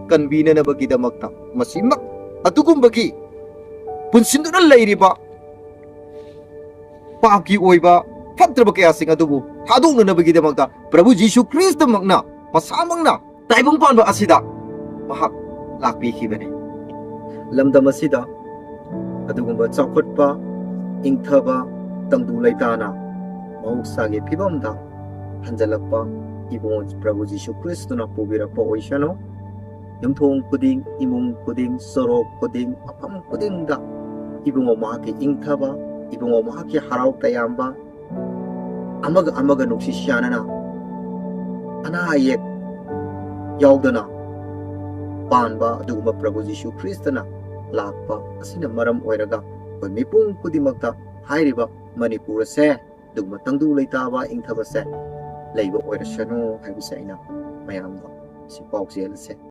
ꯀꯟꯕꯤꯅꯅꯕꯒꯤꯗꯃꯛꯇ ꯃꯁꯤꯃꯛ ꯑꯗꯨꯒꯨꯝꯕꯒꯤ ꯄꯨꯟꯁꯤꯟꯗꯨꯅ ꯂꯩꯔꯤꯕ ꯄꯥꯞꯀꯤ ꯑꯣꯏꯕ ꯐꯠꯇ꯭ꯔꯕ ꯀꯌꯥꯁꯤꯡ ꯑꯗꯨꯕꯨ ꯊꯥꯗꯣꯛꯅꯅꯕꯒꯤꯗꯃꯛꯇ ꯄ꯭ꯔꯚꯨ ꯖꯤꯁꯨ ꯈ꯭ꯔꯤꯁꯇꯃꯛꯅ ꯃꯁꯥꯃꯛꯅ ꯇꯥꯏꯕꯪ ꯄꯥꯟꯕ ꯑꯁꯤꯗ ꯃꯍꯥꯛ ꯂꯥꯛꯄꯤꯈꯤꯕꯅꯤ꯫ ꯂꯝꯗꯝ ꯑꯁꯤꯗ ꯑꯗꯨꯒꯨꯝꯕ ꯆꯥꯎꯈꯠꯄ ꯏꯪꯊꯕ ꯇꯪꯗꯨ ꯂꯩꯇꯥꯅ ꯃꯍꯧꯁꯥꯒꯤ ꯐꯤꯕꯝꯗ ꯍꯟꯖꯜꯂꯛꯄ ꯏꯕꯨꯡ ꯄ꯭ꯔꯚꯨ ꯖꯤꯁꯨ ꯈ꯭ꯔꯤꯁꯇꯨꯅ ꯄꯨꯕꯤꯔꯛꯄ ꯑꯣꯏꯁꯅꯨ꯫ ꯌꯨꯝꯊꯣꯡ ꯈꯨꯗꯤꯡ, ꯏꯃꯨꯡ ꯈꯨꯗꯤꯡ, ꯁꯣꯔꯣꯛ ꯈꯨꯗꯤꯡ, ꯃꯐꯝ ꯈꯨꯗꯤꯡꯗ ꯏꯕꯨꯡꯉꯣ ꯃꯍꯥꯛꯀꯤ ꯏꯪꯊꯕ, ꯏꯕꯨꯡꯉꯣ ꯃꯍꯥꯛꯀꯤ ꯍꯔꯥꯎ ꯇꯌꯥꯝꯕ, ꯑꯃꯒ ꯑꯃꯒ ꯅꯨꯡꯁꯤ ꯆꯥꯟꯅꯅ ꯑꯅꯥ ꯑꯌꯦꯛ ꯌꯥꯎꯗꯅ ꯄꯥꯟꯕ ꯑꯗꯨꯒꯨꯝꯕ ꯄ꯭ꯔꯚꯨ ꯖꯤꯁꯨ ꯈ꯭ꯔꯤꯁꯇꯅ ꯂꯥꯛꯄ ꯑꯁꯤꯅ ꯃꯔꯝ ꯑꯣꯏꯔꯒ ꯑꯩꯈꯣꯏ ꯃꯤꯄꯨꯝ ꯈꯨꯗꯤꯡꯃꯛꯇ ꯍꯥꯏꯔꯤꯕ ꯃꯅꯤꯄꯨꯔ ꯑꯁꯦ ꯑꯗꯨꯒꯨꯝꯕ ꯇꯪꯗꯨ ꯂꯩꯇꯥꯕ ꯏꯪꯊꯕꯁꯦ ꯂꯩꯕ ꯑꯣꯏꯔꯁꯅꯨ ꯍꯥꯏꯕꯁꯦ ꯑꯩꯅ ꯃꯌꯥꯝꯗ ꯁꯤ ꯄꯥꯎꯖꯦꯜ ꯑꯁꯦ